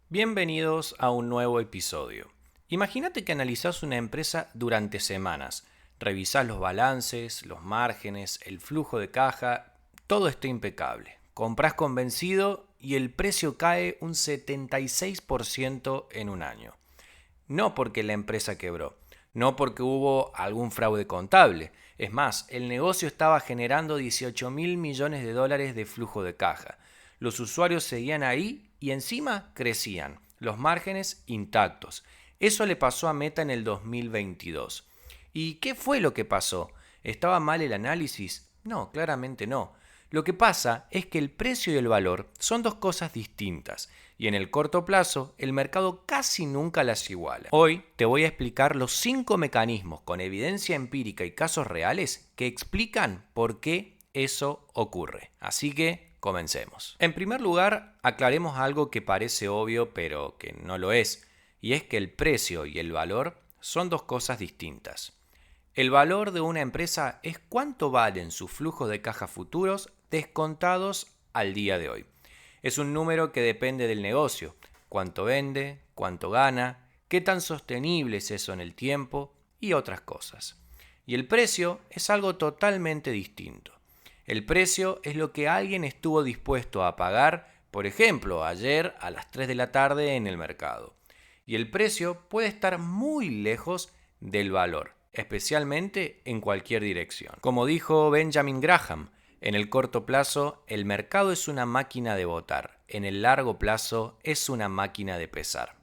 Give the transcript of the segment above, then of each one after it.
Bienvenidos a un nuevo episodio. Imagínate que analizás una empresa durante semanas. Revisás los balances, los márgenes, el flujo de caja, todo está impecable. Comprás convencido y el precio cae un 76% en un año. No porque la empresa quebró, no porque hubo algún fraude contable. Es más, el negocio estaba generando 18 mil millones de dólares de flujo de caja. Los usuarios seguían ahí y encima crecían, los márgenes intactos. Eso le pasó a Meta en el 2022. ¿Y qué fue lo que pasó? ¿Estaba mal el análisis? No, claramente no. Lo que pasa es que el precio y el valor son dos cosas distintas y en el corto plazo el mercado casi nunca las iguala. Hoy te voy a explicar los 5 mecanismos con evidencia empírica y casos reales que explican por qué eso ocurre. Así que comencemos. En primer lugar, aclaremos algo que parece obvio pero que no lo es, y es que el precio y el valor son dos cosas distintas. El valor de una empresa es cuánto valen sus flujos de caja futuros descontados al día de hoy. Es un número que depende del negocio, cuánto vende, cuánto gana, qué tan sostenible es eso en el tiempo y otras cosas. Y el precio es algo totalmente distinto. El precio es lo que alguien estuvo dispuesto a pagar, por ejemplo, ayer a las 3 de la tarde en el mercado. Y el precio puede estar muy lejos del valor, especialmente en cualquier dirección. Como dijo Benjamin Graham, en el corto plazo el mercado es una máquina de votar, en el largo plazo es una máquina de pesar.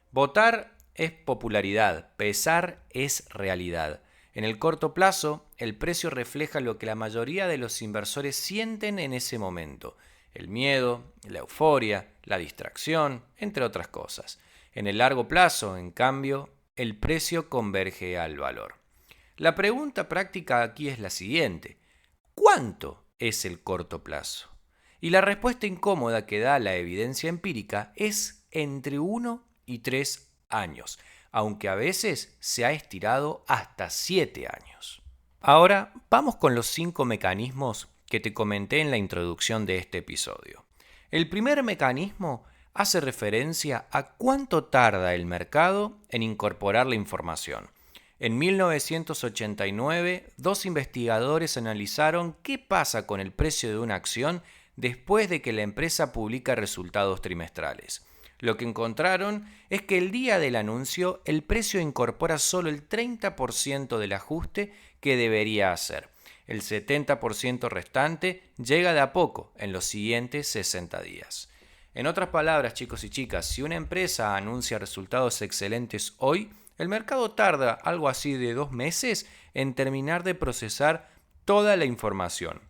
Votar es popularidad, pesar es realidad. En el corto plazo, el precio refleja lo que la mayoría de los inversores sienten en ese momento: el miedo, la euforia, la distracción, entre otras cosas. En el largo plazo, en cambio, el precio converge al valor. La pregunta práctica aquí es la siguiente: ¿cuánto es el corto plazo? Y la respuesta incómoda que da la evidencia empírica es entre 1 y 3 años, aunque a veces se ha estirado hasta 7 años. Ahora vamos con los 5 mecanismos que te comenté en la introducción de este episodio. El primer mecanismo hace referencia a cuánto tarda el mercado en incorporar la información. En 1989, dos investigadores analizaron qué pasa con el precio de una acción después de que la empresa publica resultados trimestrales. Lo que encontraron es que el día del anuncio el precio incorpora solo el 30% del ajuste que debería hacer. El 70% restante llega de a poco en los siguientes 60 días. En otras palabras, chicos y chicas, si una empresa anuncia resultados excelentes hoy, el mercado tarda algo así de 2 meses en terminar de procesar toda la información.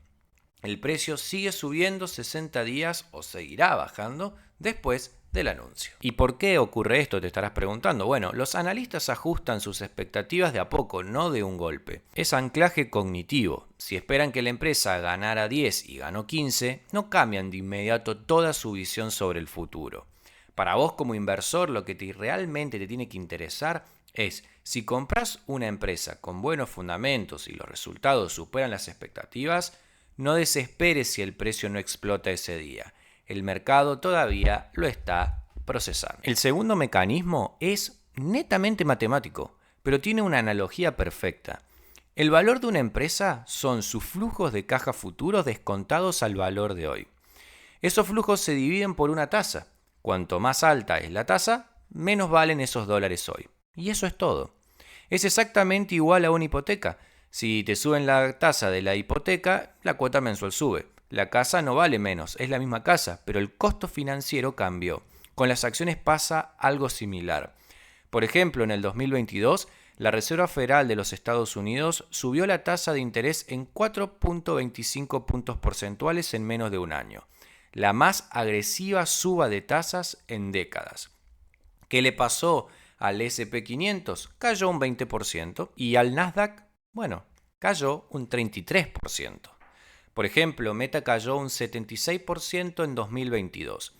El precio sigue subiendo 60 días o seguirá bajando después del anuncio. ¿Y por qué ocurre esto? Te estarás preguntando. Bueno, los analistas ajustan sus expectativas de a poco, no de un golpe. Es anclaje cognitivo. Si esperan que la empresa ganara 10 y ganó 15, no cambian de inmediato toda su visión sobre el futuro. Para vos como inversor, lo que realmente te tiene que interesar es si compras una empresa con buenos fundamentos y los resultados superan las expectativas, no desesperes si el precio no explota ese día. El mercado todavía lo está procesando. El segundo mecanismo es netamente matemático, pero tiene una analogía perfecta. El valor de una empresa son sus flujos de caja futuros descontados al valor de hoy. Esos flujos se dividen por una tasa. Cuanto más alta es la tasa, menos valen esos dólares hoy. Y eso es todo. Es exactamente igual a una hipoteca. Si te suben la tasa de la hipoteca, la cuota mensual sube. La casa no vale menos, es la misma casa, pero el costo financiero cambió. Con las acciones pasa algo similar. Por ejemplo, en el 2022, la Reserva Federal de los Estados Unidos subió la tasa de interés en 4.25 puntos porcentuales en menos de un año. La más agresiva suba de tasas en décadas. ¿Qué le pasó al S&P 500? Cayó un 20%. Y al Nasdaq, bueno, cayó un 33%. Por ejemplo, Meta cayó un 76% en 2022.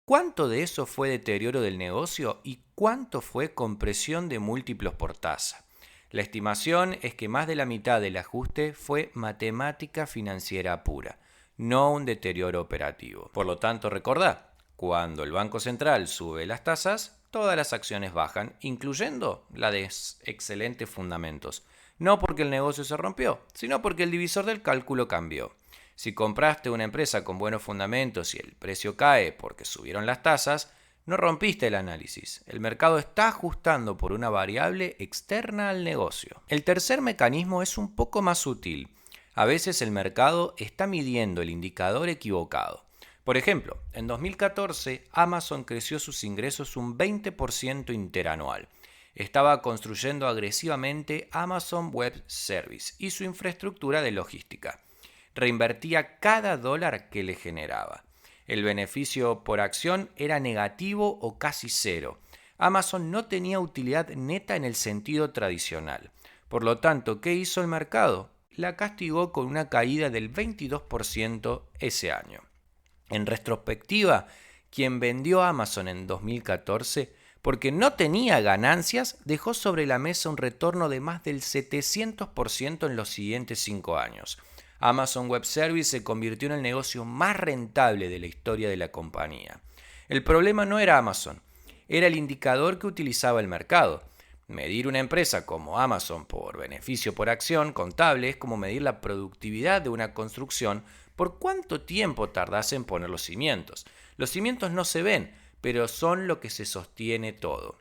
¿Cuánto de eso fue deterioro del negocio y cuánto fue compresión de múltiplos por tasa? La estimación es que más de la mitad del ajuste fue matemática financiera pura, no un deterioro operativo. Por lo tanto, recordá, Cuando el Banco Central sube las tasas, todas las acciones bajan, incluyendo la de excelentes fundamentos. No porque el negocio se rompió, sino porque el divisor del cálculo cambió. Si compraste una empresa con buenos fundamentos y el precio cae porque subieron las tasas, no rompiste el análisis. El mercado está ajustando por una variable externa al negocio. El tercer mecanismo es un poco más sutil. A veces el mercado está midiendo el indicador equivocado. Por ejemplo, en 2014 Amazon creció sus ingresos un 20% interanual. Estaba construyendo agresivamente Amazon Web Service y su infraestructura de logística. Reinvertía cada dólar que le generaba. El beneficio por acción era negativo o casi cero. Amazon no tenía utilidad neta en el sentido tradicional. Por lo tanto, ¿qué hizo el mercado? La castigó con una caída del 22% ese año. En retrospectiva, quien vendió Amazon en 2014 porque no tenía ganancias, dejó sobre la mesa un retorno de más del 700% en los siguientes 5 años. Amazon Web Service se convirtió en el negocio más rentable de la historia de la compañía. El problema no era Amazon, era el indicador que utilizaba el mercado. Medir una empresa como Amazon por beneficio por acción contable es como medir la productividad de una construcción por cuánto tiempo tardas en poner los cimientos. Los cimientos no se ven, pero son lo que se sostiene todo.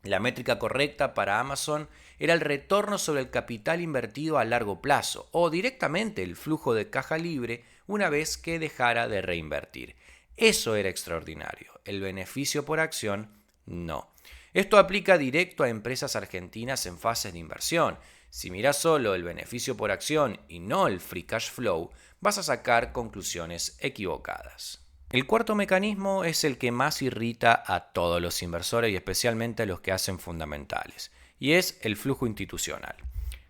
La métrica correcta para Amazon era el retorno sobre el capital invertido a largo plazo o directamente el flujo de caja libre una vez que dejara de reinvertir. Eso era extraordinario. El beneficio por acción, no. Esto aplica directo a empresas argentinas en fases de inversión. Si miras solo el beneficio por acción y no el free cash flow, vas a sacar conclusiones equivocadas. El cuarto mecanismo es el que más irrita a todos los inversores y especialmente a los que hacen fundamentales, y es el flujo institucional.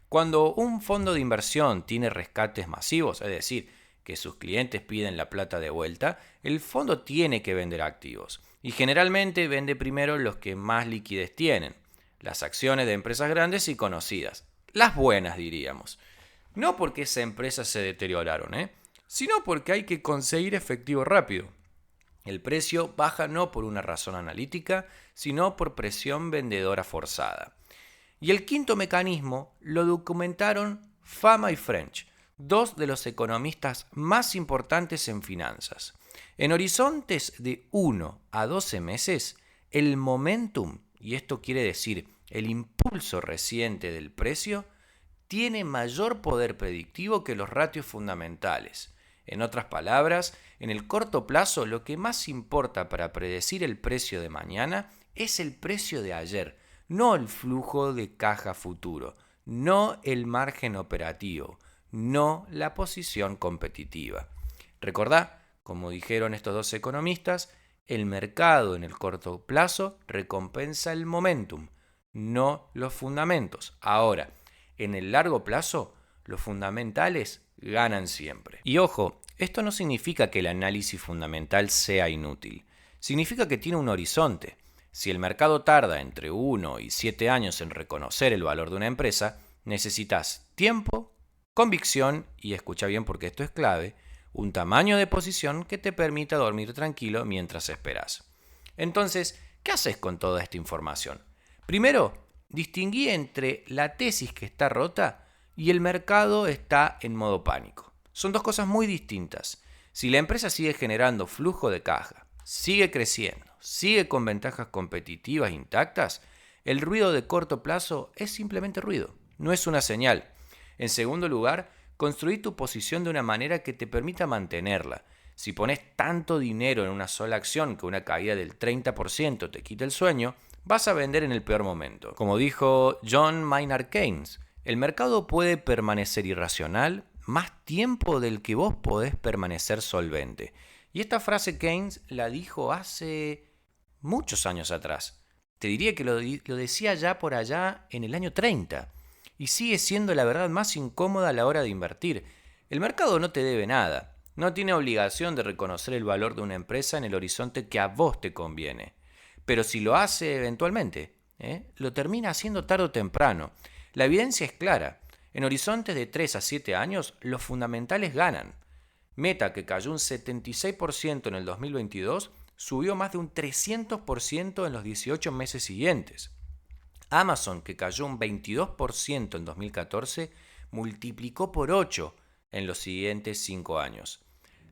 Cuando un fondo de inversión tiene rescates masivos, es decir, que sus clientes piden la plata de vuelta, el fondo tiene que vender activos, y generalmente vende primero los que más liquidez tienen, las acciones de empresas grandes y conocidas, las buenas diríamos. No porque esas empresas se deterioraron, sino porque hay que conseguir efectivo rápido. El precio baja no por una razón analítica, sino por presión vendedora forzada. Y el quinto mecanismo lo documentaron Fama y French, dos de los economistas más importantes en finanzas. En horizontes de 1 a 12 meses, el momentum, y esto quiere decir el impulso reciente del precio, tiene mayor poder predictivo que los ratios fundamentales. En otras palabras, en el corto plazo lo que más importa para predecir el precio de mañana es el precio de ayer, no el flujo de caja futuro, no el margen operativo, no la posición competitiva. Recordá, como dijeron estos dos economistas, el mercado en el corto plazo recompensa el momentum, no los fundamentos. Ahora, en el largo plazo, los fundamentales ganan siempre. Y ojo, esto no significa que el análisis fundamental sea inútil. Significa que tiene un horizonte. Si el mercado tarda entre 1 y 7 años en reconocer el valor de una empresa, necesitas tiempo, convicción y, escucha bien porque esto es clave, un tamaño de posición que te permita dormir tranquilo mientras esperas. Entonces, ¿qué haces con toda esta información? Primero, distinguí entre la tesis que está rota y el mercado está en modo pánico. Son dos cosas muy distintas. Si la empresa sigue generando flujo de caja, sigue creciendo, sigue con ventajas competitivas intactas, el ruido de corto plazo es simplemente ruido, no es una señal. En segundo lugar, construí tu posición de una manera que te permita mantenerla. Si pones tanto dinero en una sola acción que una caída del 30% te quita el sueño, vas a vender en el peor momento. Como dijo John Maynard Keynes, el mercado puede permanecer irracional más tiempo del que vos podés permanecer solvente. Y esta frase Keynes la dijo hace muchos años atrás. Te diría que lo decía ya por allá en el año 30. Y sigue siendo la verdad más incómoda a la hora de invertir. El mercado no te debe nada. No tiene obligación de reconocer el valor de una empresa en el horizonte que a vos te conviene. Pero si lo hace eventualmente, lo termina haciendo tarde o temprano. La evidencia es clara. En horizontes de 3 a 7 años, los fundamentales ganan. Meta, que cayó un 76% en el 2022, subió más de un 300% en los 18 meses siguientes. Amazon, que cayó un 22% en 2014, multiplicó por 8 en los siguientes 5 años.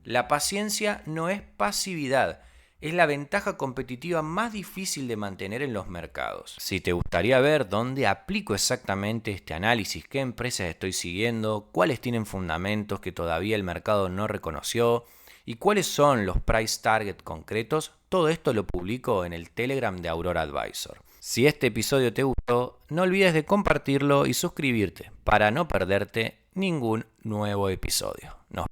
La paciencia no es pasividad, es la ventaja competitiva más difícil de mantener en los mercados. Si te gustaría ver dónde aplico exactamente este análisis, qué empresas estoy siguiendo, cuáles tienen fundamentos que todavía el mercado no reconoció y cuáles son los price target concretos, todo esto lo publico en el Telegram de Aurora Advisor. Si este episodio te gustó, no olvides de compartirlo y suscribirte para no perderte ningún nuevo episodio. Nos